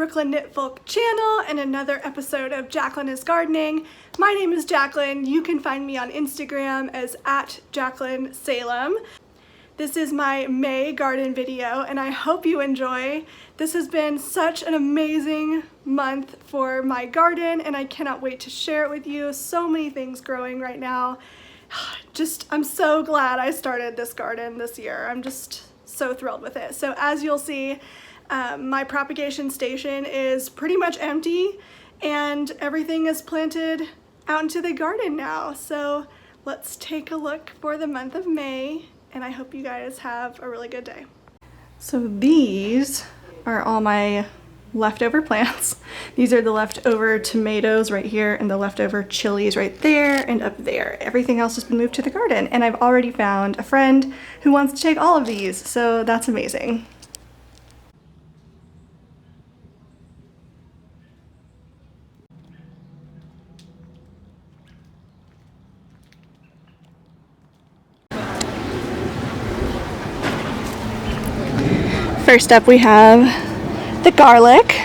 Brooklyn Knit Folk channel and another episode of Jaclyn is Gardening. My name is Jaclyn. You can find me on Instagram as @JaclynSalem. This is my May garden video and I hope you enjoy. This has been such an amazing month for my garden and I cannot wait to share it with you. So many things growing right now. I'm so glad I started this garden this year. I'm just so thrilled with it. So as you'll see, my propagation station is pretty much empty and everything is planted out into the garden now. So let's take a look for the month of May and I hope you guys have a really good day. So these are all my leftover plants. These are the leftover tomatoes right here and the leftover chilies right there and up there. Everything else has been moved to the garden and I've already found a friend who wants to take all of these, so that's amazing. First up we have the garlic,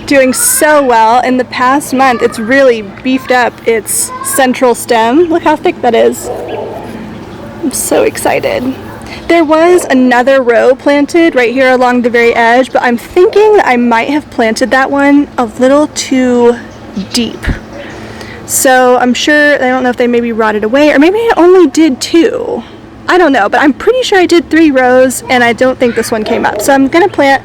doing so well. In the past month it's really beefed up its central stem. Look how thick that is. I'm so excited. There was another row planted right here along the very edge, but I'm thinking that I might have planted that one a little too deep. So I'm sure, I don't know if they maybe rotted away or maybe I only did 2. I don't know, but I'm pretty sure I did 3 rows and I don't think this one came up. So I'm gonna plant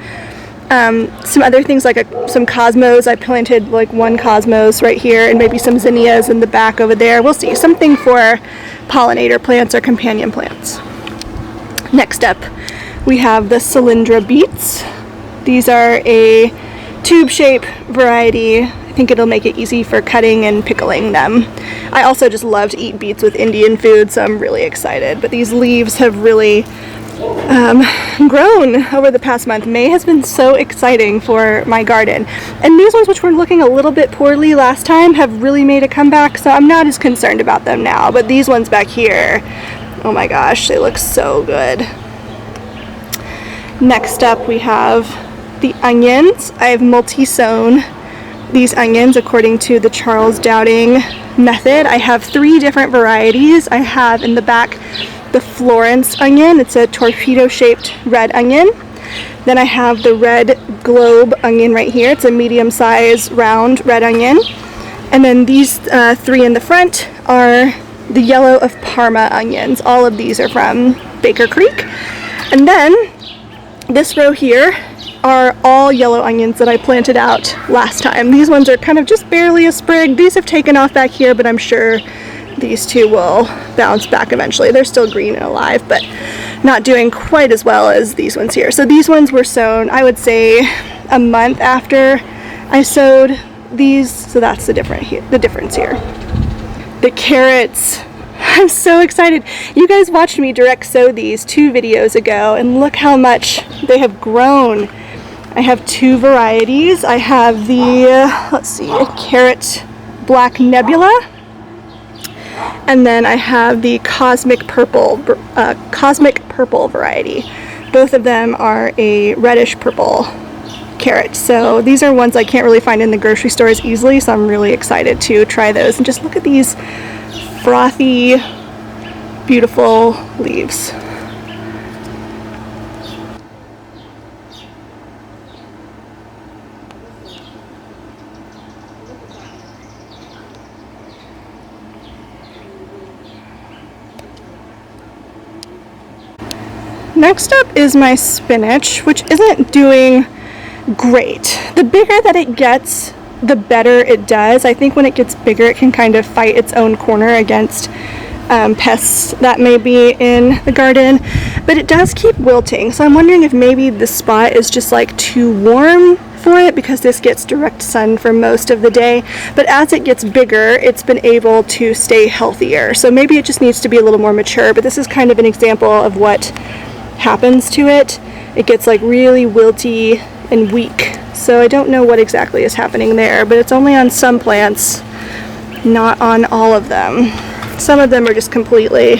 some other things like some cosmos. I planted like 1 cosmos right here and maybe some zinnias in the back over there. We'll see, something for pollinator plants or companion plants. Next up, we have the Cylindra beets. These are a tube shape variety. I think it'll make it easy for cutting and pickling them. I also just love to eat beets with Indian food, so I'm really excited. But these leaves have really grown over the past month. May has been so exciting for my garden. And these ones, which were looking a little bit poorly last time, have really made a comeback, so I'm not as concerned about them now. But these ones back here, oh my gosh, they look so good. Next up we have the onions. I have multi-sown these onions according to the Charles Dowding method. I have 3 different varieties. I have in the back the Florence onion. It's a torpedo shaped red onion. Then I have the red globe onion right here. It's a medium size round red onion. And then these 3 in the front are the yellow of Parma onions. All of these are from Baker Creek. And then this row here are all yellow onions that I planted out last time. These ones are kind of just barely a sprig. These have taken off back here, but I'm sure these 2 will bounce back eventually. They're still green and alive, but not doing quite as well as these ones here. So these ones were sown, I would say, a month after I sowed these. So that's the difference here. The carrots, I'm so excited. You guys watched me direct sow these 2 videos ago, and look how much they have grown. I have 2 varieties. I have the, let's see, a carrot black nebula, and then I have the cosmic purple variety. Both of them are a reddish purple carrot. So these are ones I can't really find in the grocery stores easily, so I'm really excited to try those. And just look at these frothy, beautiful leaves. Next up is my spinach, which isn't doing great. The bigger that it gets, the better it does. I think when it gets bigger, it can kind of fight its own corner against pests that may be in the garden, but it does keep wilting. So I'm wondering if maybe the spot is just like too warm for it because this gets direct sun for most of the day. But as it gets bigger, it's been able to stay healthier. So maybe it just needs to be a little more mature, but this is kind of an example of what happens to it. It gets like really wilty and weak. So I don't know what exactly is happening there, but it's only on some plants, not on all of them. Some of them are just completely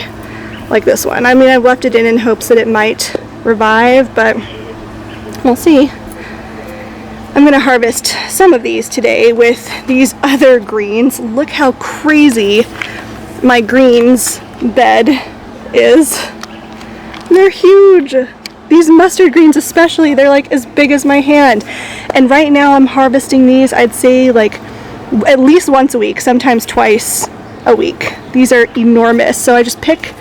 like this one. I mean, I've left it in hopes that it might revive, but we'll see. I'm gonna harvest some of these today with these other greens. Look how crazy my greens bed is. They're huge. These mustard greens especially, they're like as big as my hand. And right now I'm harvesting these, I'd say like at least once a week, sometimes twice a week. These are enormous. So I just pick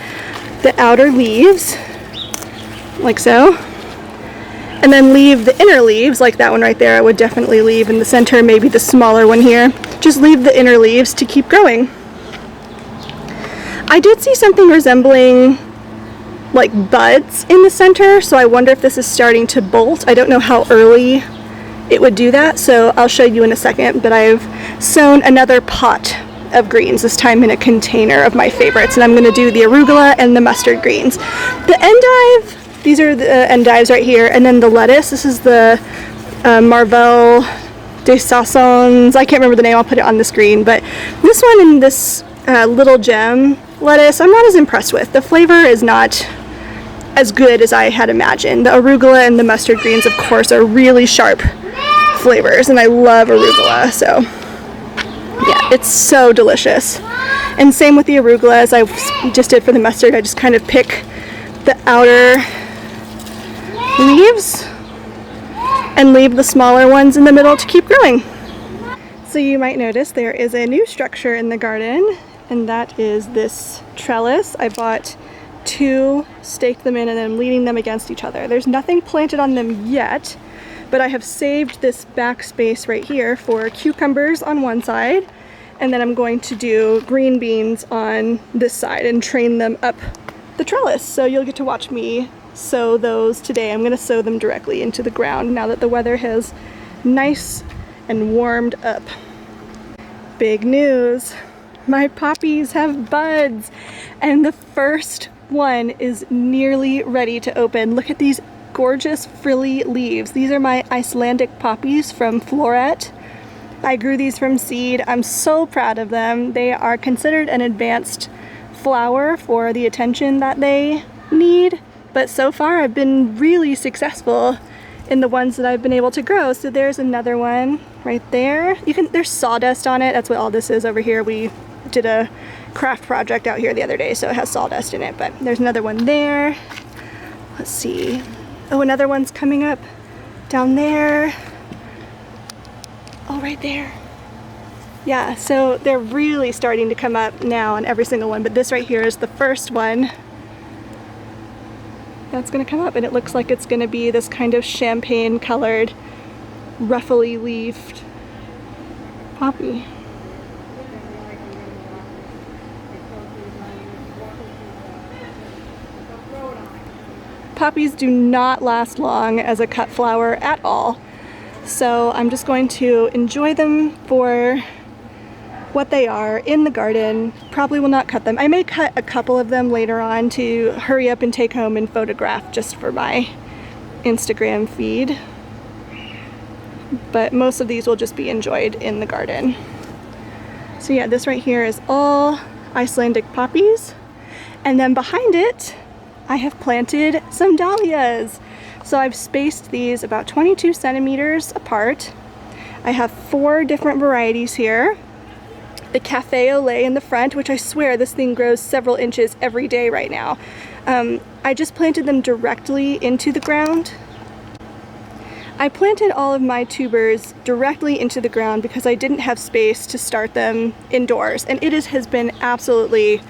the outer leaves, like so, and then leave the inner leaves, like that one right there I would definitely leave in the center, maybe the smaller one here. Just leave the inner leaves to keep growing. I did see something resembling like buds in the center, so I wonder if this is starting to bolt. I don't know how early it would do that, so I'll show you in a second. But I've sown another pot of greens, this time in a container of my favorites, and I'm going to do the arugula and the mustard greens. The endive, these are the endives right here, and then the lettuce, this is the Marvel des Saisons, I can't remember the name, I'll put it on the screen, but this one and this little gem lettuce I'm not as impressed with. The flavor is not as good as I had imagined. The arugula and the mustard greens, of course, are really sharp flavors, and I love arugula, so yeah, it's so delicious. And same with the arugula, as I just did for the mustard. I just kind of pick the outer leaves and leave the smaller ones in the middle to keep growing. So you might notice there is a new structure in the garden, and that is this trellis. I bought two, staked them in, and then I'm leaning them against each other. There's nothing planted on them yet, but I have saved this back space right here for cucumbers on one side, and then I'm going to do green beans on this side and train them up the trellis. So you'll get to watch me sow those today. I'm gonna sow them directly into the ground now that the weather has nice and warmed up. Big news, my poppies have buds, and the first one is nearly ready to open. Look at these gorgeous frilly leaves. These are my Icelandic poppies from Floret. I grew these from seed. I'm so proud of them. They are considered an advanced flower for the attention that they need, but so far I've been really successful in the ones that I've been able to grow. So there's another one right there. There's sawdust on it. That's what all this is over here. We did a craft project out here the other day, so it has sawdust in it. But there's another one there. Let's see. Oh, another one's coming up down there. Oh, right there. Yeah, so they're really starting to come up now on every single one, but this right here is the first one that's gonna come up, and it looks like it's gonna be this kind of champagne colored, ruffly leafed poppy. Poppies do not last long as a cut flower at all, so I'm just going to enjoy them for what they are in the garden. Probably will not cut them. I may cut a couple of them later on to hurry up and take home and photograph just for my Instagram feed, but most of these will just be enjoyed in the garden. So yeah, this right here is all Icelandic poppies, and then behind it I have planted some dahlias. So I've spaced these about 22 centimeters apart. I have 4 different varieties here. The Cafe au lait in the front, which I swear this thing grows several inches every day right now. I just planted them directly into the ground. I planted all of my tubers directly into the ground because I didn't have space to start them indoors, and it has been absolutely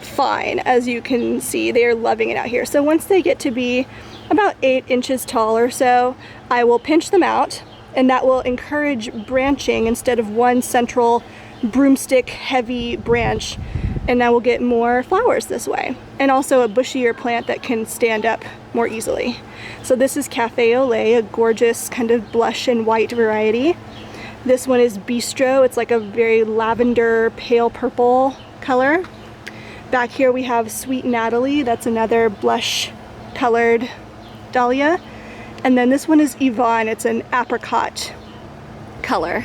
fine. As you can see, they are loving it out here. So once they get to be about 8 inches tall or so, I will pinch them out, and that will encourage branching instead of one central broomstick heavy branch, and I will get more flowers this way, and also a bushier plant that can stand up more easily. So this is Cafe au lait, a gorgeous kind of blush and white variety. This one is Bistro. It's like a very lavender pale purple color. Back here we have Sweet Natalie. That's another blush colored dahlia. And then this one is Yvonne. It's an apricot color.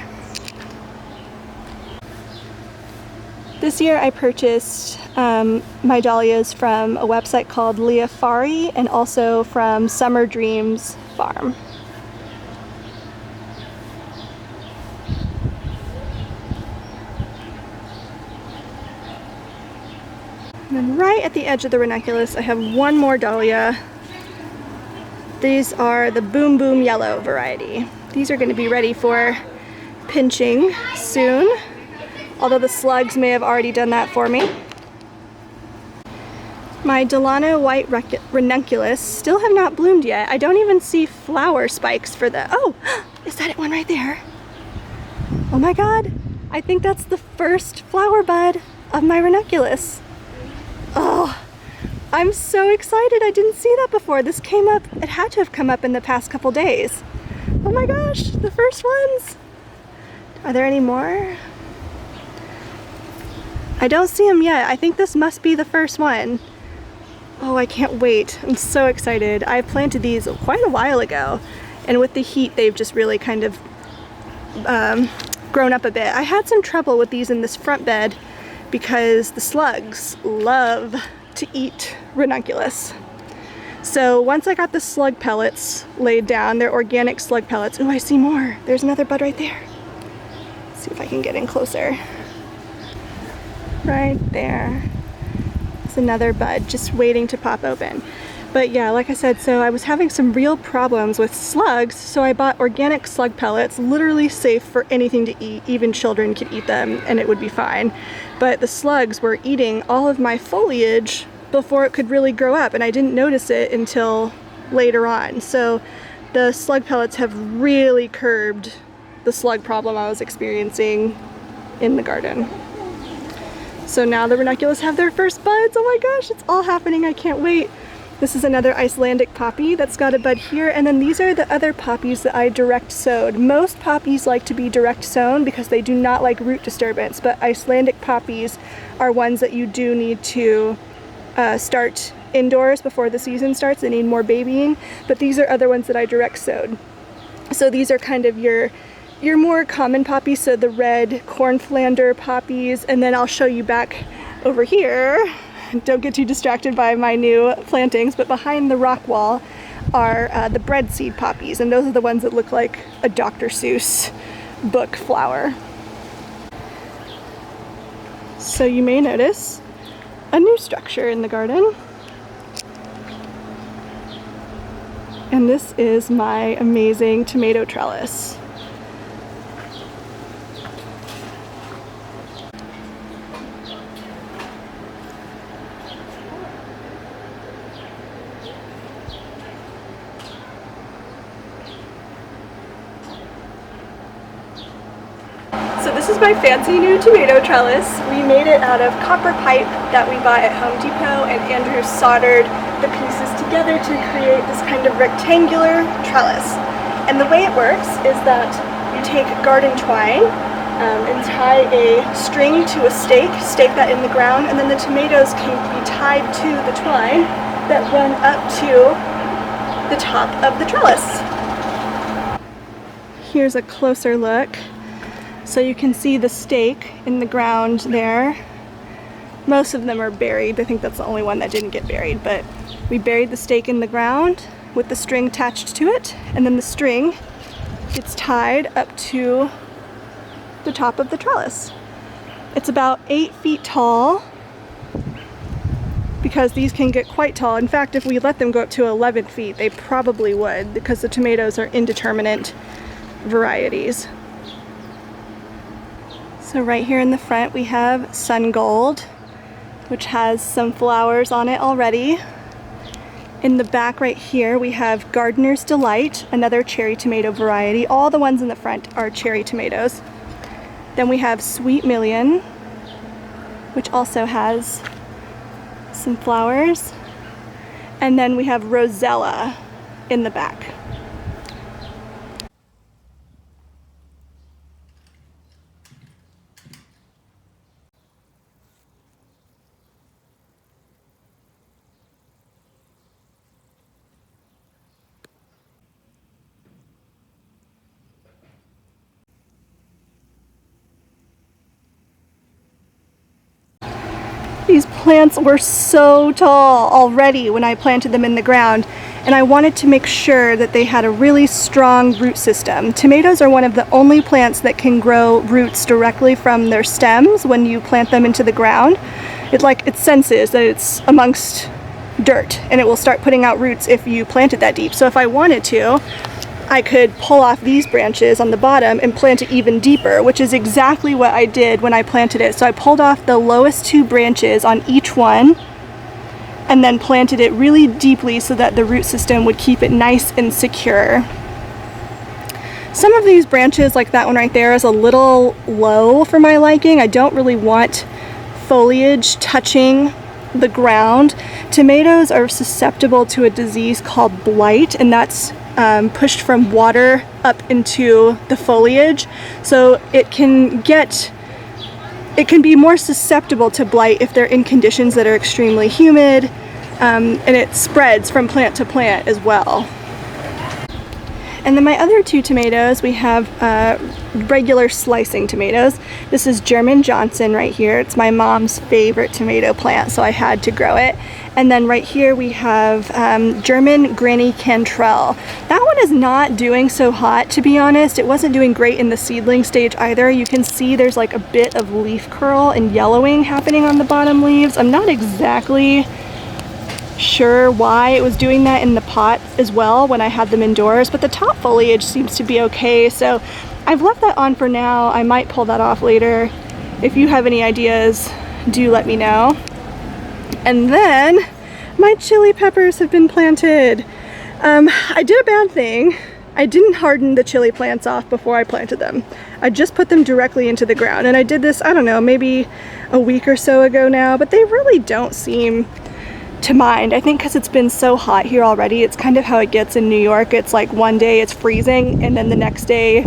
This year I purchased my dahlias from a website called Leafari, and also from Summer Dreams Farm. And then right at the edge of the ranunculus, I have one more dahlia. These are the Boom Boom Yellow variety. These are going to be ready for pinching soon, although the slugs may have already done that for me. My Delano White Ranunculus still have not bloomed yet. I don't even see flower spikes for the... Oh, is that one right there? Oh my god, I think that's the first flower bud of my ranunculus. Oh, I'm so excited. I didn't see that before. This came up, it had to have come up in the past couple days. Oh my gosh, the first ones. Are there any more? I don't see them yet. I think this must be the first one. Oh, I can't wait. I'm so excited. I planted these quite a while ago, and with the heat, they've just really kind of grown up a bit. I had some trouble with these in this front bed because the slugs love to eat ranunculus. So once I got the slug pellets laid down, they're organic slug pellets. Oh, I see more. There's another bud right there. Let's see if I can get in closer. Right there. It's another bud just waiting to pop open. But yeah, like I said, so I was having some real problems with slugs, so I bought organic slug pellets, literally safe for anything to eat. Even children could eat them and it would be fine. But the slugs were eating all of my foliage before it could really grow up, and I didn't notice it until later on. So the slug pellets have really curbed the slug problem I was experiencing in the garden. So now the ranunculus have their first buds. Oh my gosh, it's all happening. I can't wait. This is another Icelandic poppy that's got a bud here, and then these are the other poppies that I direct sowed. Most poppies like to be direct sown because they do not like root disturbance, but Icelandic poppies are ones that you do need to start indoors before the season starts. They need more babying, but these are other ones that I direct sowed. So these are kind of your more common poppies, so the red cornflander poppies, and then I'll show you back over here. Don't get too distracted by my new plantings, but behind the rock wall are the breadseed poppies, and those are the ones that look like a Dr. Seuss book flower. So you may notice a new structure in the garden. And this is my amazing tomato trellis. So this is my fancy new tomato trellis. We made it out of copper pipe that we bought at Home Depot, and Andrew soldered the pieces together to create this kind of rectangular trellis. And the way it works is that you take garden twine and tie a string to a stake that in the ground, and then the tomatoes can be tied to the twine that run up to the top of the trellis. Here's a closer look. So you can see the stake in the ground there. Most of them are buried. I think that's the only one that didn't get buried, but we buried the stake in the ground with the string attached to it, and then the string gets tied up to the top of the trellis. It's about 8 feet tall because these can get quite tall. In fact, if we let them go up to 11 feet, they probably would, because the tomatoes are indeterminate varieties. So right here in the front we have Sun Gold, which has some flowers on it already. In the back right here we have Gardener's Delight, another cherry tomato variety. All the ones in the front are cherry tomatoes. Then we have Sweet Million, which also has some flowers. And then we have Rosella in the back. These plants were so tall already when I planted them in the ground, and I wanted to make sure that they had a really strong root system. Tomatoes are one of the only plants that can grow roots directly from their stems when you plant them into the ground. it senses that it's amongst dirt, and it will start putting out roots if you plant it that deep. So if I wanted to, I could pull off these branches on the bottom and plant it even deeper, which is exactly what I did when I planted it. So I pulled off the lowest 2 branches on each one and then planted it really deeply so that the root system would keep it nice and secure. Some of these branches, like that one right there, is a little low for my liking. I don't really want foliage touching the ground. Tomatoes are susceptible to a disease called blight, and that's pushed from water up into the foliage. So it can be more susceptible to blight if they're in conditions that are extremely humid, and it spreads from plant to plant as well. And then my other 2 tomatoes, we have regular slicing tomatoes. This is German Johnson right here. It's my mom's favorite tomato plant, so I had to grow it. And then right here we have German Granny Cantrell. That one is not doing so hot, to be honest. It wasn't doing great in the seedling stage either. You can see there's like a bit of leaf curl and yellowing happening on the bottom leaves. I'm not exactly sure why it was doing that in the pot as well when I had them indoors, but the top foliage seems to be okay, so I've left that on for now. I might pull that off later. If you have any ideas, do let me know. And then my chili peppers have been planted. I did a bad thing. I didn't harden the chili plants off before I planted them. I just put them directly into the ground, and I did this, I don't know, maybe a week or so ago now, but they really don't seem to mind. I think because it's been so hot here already. It's kind of how it gets in New York. It's like one day it's freezing and then the next day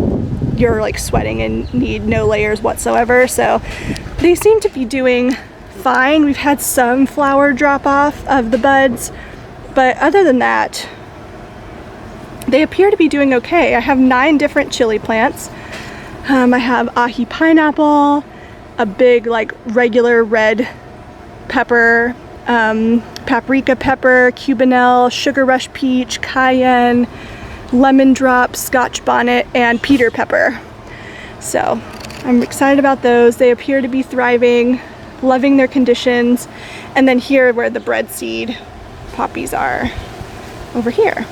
you're like sweating and need no layers whatsoever. So they seem to be doing fine. We've had some flower drop off of the buds, but other than that, they appear to be doing okay. I have 9 different chili plants. I have ahi pineapple, a big like regular red pepper, paprika pepper, cubanelle, sugar rush peach, cayenne, lemon drop, scotch bonnet, and peter pepper. So I'm excited about those. They appear to be thriving, loving their conditions. And then here where the bread seed poppies are, over here.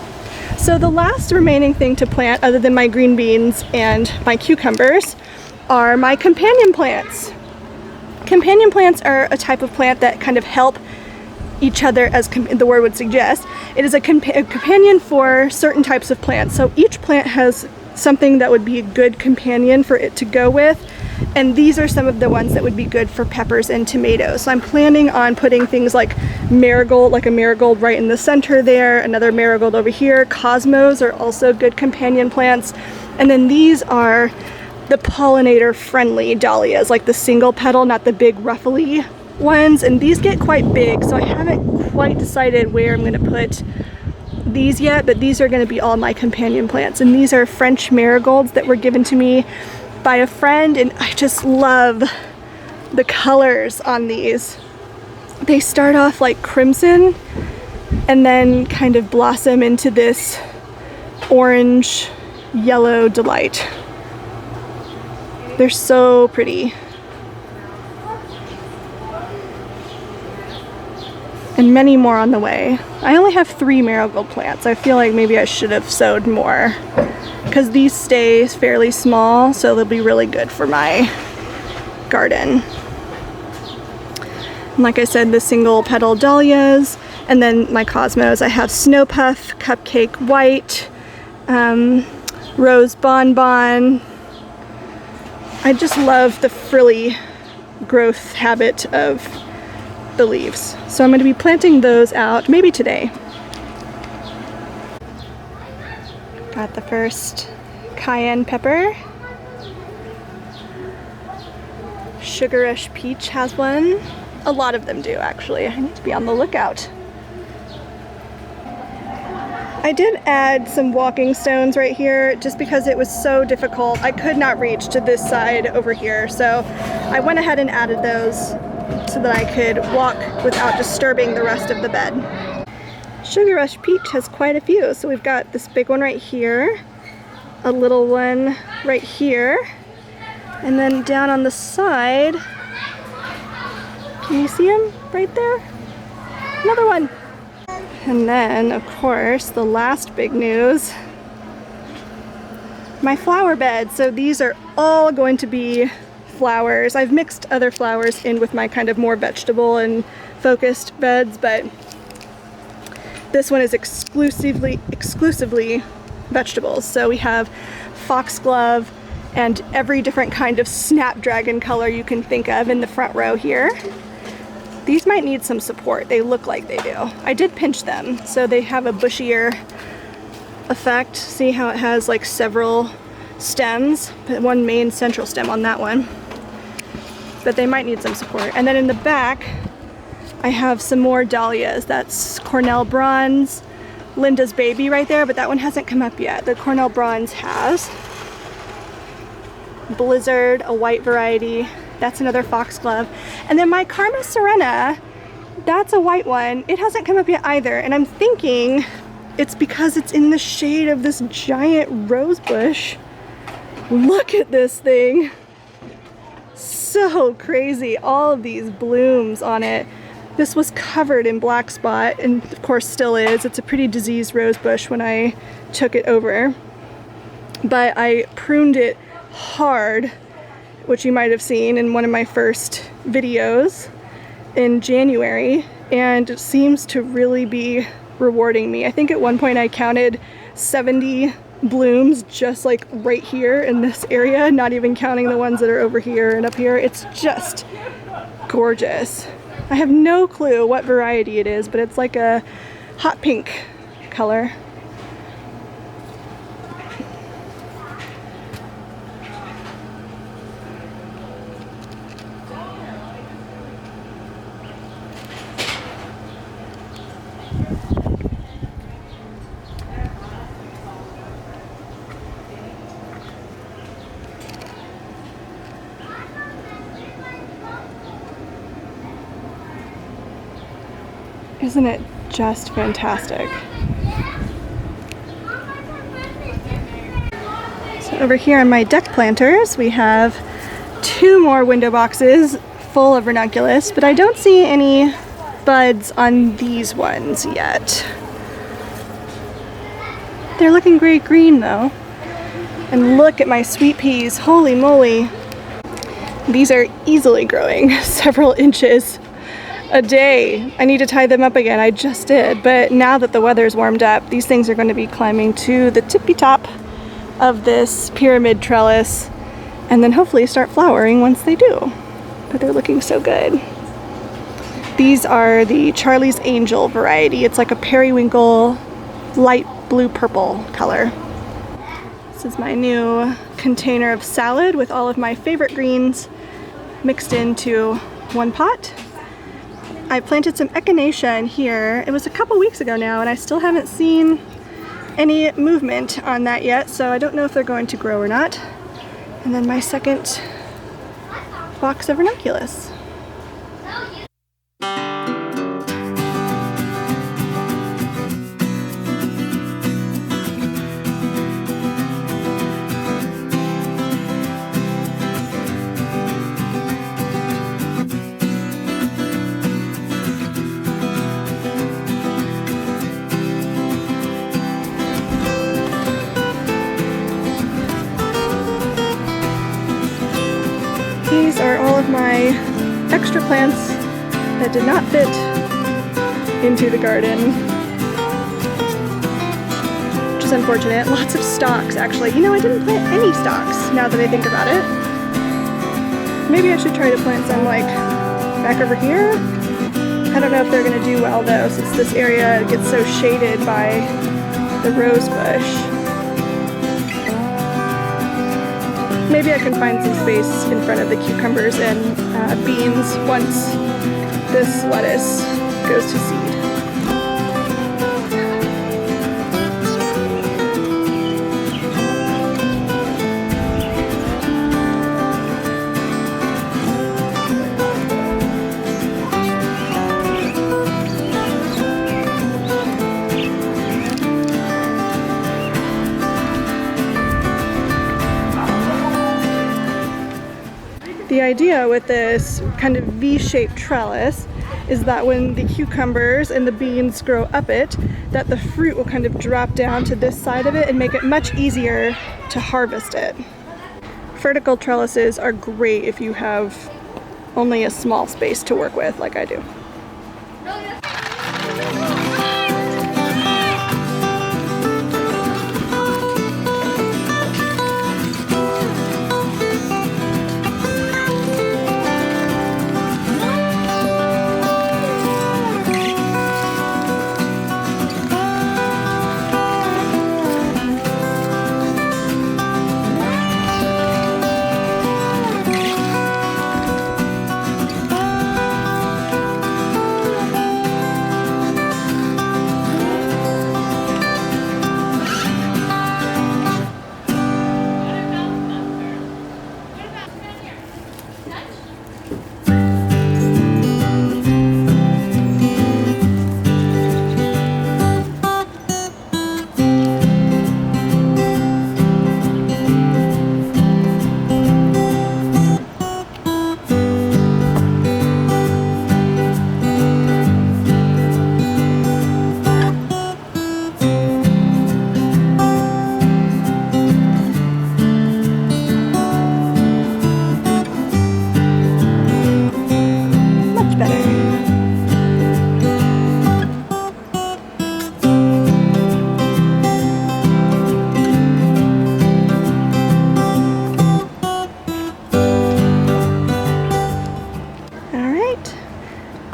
So the last remaining thing to plant, other than my green beans and my cucumbers, are my companion plants. Companion plants are a type of plant that kind of help each other, as the word would suggest. It is a companion for certain types of plants. So each plant has something that would be a good companion for it to go with, and these are some of the ones that would be good for peppers and tomatoes. So I'm planning on putting things like marigold, like a marigold right in the center there, another marigold over here. Cosmos are also good companion plants, and then these are the pollinator friendly dahlias, like the single petal, not the big ruffly ones, and these get quite big, so I haven't quite decided where I'm going to put these yet, but these are going to be all my companion plants. And these are French marigolds that were given to me by a friend, and I just love the colors on these. They start off like crimson and then kind of blossom into this orange yellow delight. They're so pretty. And many more on the way. I only have 3 marigold plants. I feel like maybe I should have sowed more, because these stay fairly small, so they'll be really good for my garden. And like I said, the single petal dahlias, and then my cosmos. I have snow puff, cupcake white, rose bonbon. I just love the frilly growth habit of the leaves. So I'm going to be planting those out maybe today. Got the first cayenne pepper. Sugar rush peach has one. A lot of them do, actually. I need to be on the lookout. I did add some walking stones right here just because it was so difficult. I could not reach to this side over here, so I went ahead and added those so that I could walk without disturbing the rest of the bed. Sugar Rush Peach has quite a few. So we've got this big one right here, a little one right here, and then down on the side Can you see them right there? Another one. And then, of course, the last big news, my flower bed. So these are all going to be flowers. I've mixed other flowers in with my kind of more vegetable and focused beds, but this one is exclusively vegetables. So we have foxglove and every different kind of snapdragon color you can think of in the front row here. These might need some support. They look like they do. I did pinch them, so they have a bushier effect. See how it has like several stems, but one main central stem on that one. But they might need some support. And then in the back, I have some more dahlias. That's Cornell Bronze, Linda's Baby right there, but that one hasn't come up yet. The Cornell Bronze has. Blizzard, a white variety. That's another foxglove. And then my Karma Serena, that's a white one. It hasn't come up yet either. And I'm thinking it's because it's in the shade of this giant rose bush. Look at this thing. So crazy. All of these blooms on it. This was covered in black spot, and of course still is. It's a pretty diseased rose bush when I took it over. But I pruned it hard, which you might have seen in one of my first videos in January, and it seems to really be rewarding me. I think at one point I counted 70 blooms just like right here in this area, not even counting the ones that are over here and up here. It's just gorgeous. I have no clue what variety it is, but it's like a hot pink color. Isn't it just fantastic? So over here on my deck planters, we have 2 more window boxes full of ranunculus, but I don't see any buds on these ones yet. They're looking great green though. And look at my sweet peas, holy moly. These are easily growing several inches a day. I need to tie them up again. I just did, but now that the weather's warmed up, these things are going to be climbing to the tippy top of this pyramid trellis and then hopefully start flowering once they do. But they're looking so good. These are the Charlie's Angel variety. It's like a periwinkle light blue purple color. This is my new container of salad with all of my favorite greens mixed into one pot. I planted some echinacea in here. It was a couple weeks ago now, and I still haven't seen any movement on that yet, so I don't know if they're going to grow or not. And then my second box of ranunculus. These are all of my extra plants that did not fit into the garden, which is unfortunate. Lots of stalks, actually. You know, I didn't plant any stalks, now that I think about it. Maybe I should try to plant some, like, back over here. I don't know if they're going to do well, though, since this area gets so shaded by the rose bush. Maybe I can find some space in front of the cucumbers and beans once this lettuce goes to seed. The idea with this kind kind of V-shaped trellis is that when the cucumbers and the beans grow up it, that the fruit will kind of drop down to this side of it and make it much easier to harvest it. Vertical trellises are great if you have only a small space to work with, like I do.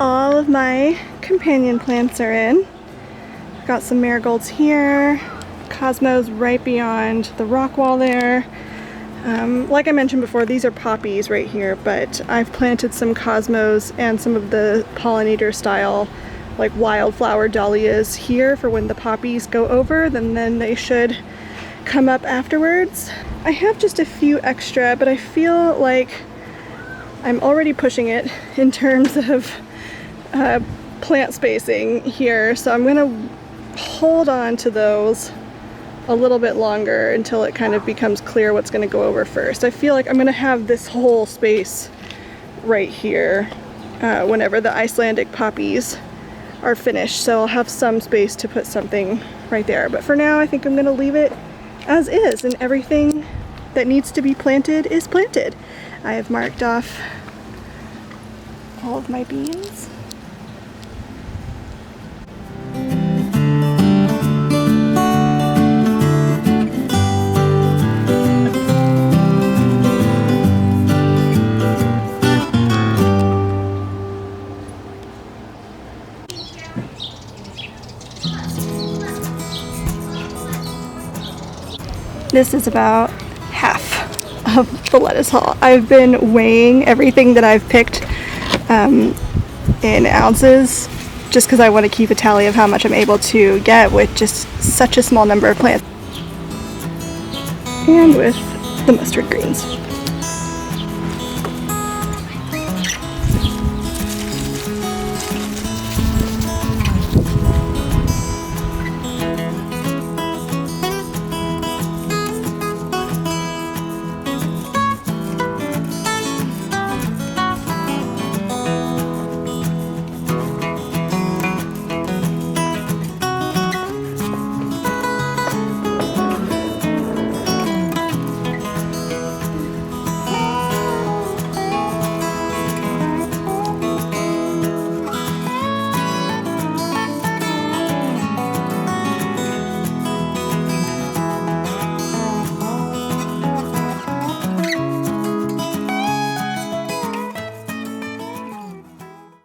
All of my companion plants are in. I've got some marigolds here, cosmos right beyond the rock wall there. Like I mentioned before, these are poppies right here, but I've planted some cosmos and some of the pollinator style like wildflower dahlias here for when the poppies go over, then they should come up afterwards. I have just a few extra, but I feel like I'm already pushing it in terms of plant spacing here, so I'm gonna hold on to those a little bit longer until it kind of becomes clear what's gonna go over first. I feel like I'm gonna have this whole space right here whenever the Icelandic poppies are finished, so I'll have some space to put something right there. But for now, I think I'm gonna leave it as is, and everything that needs to be planted is planted. I have marked off all of my beans. This is about half of the lettuce haul. I've been weighing everything that I've picked in ounces just because I want to keep a tally of how much I'm able to get with just such a small number of plants. And with the mustard greens.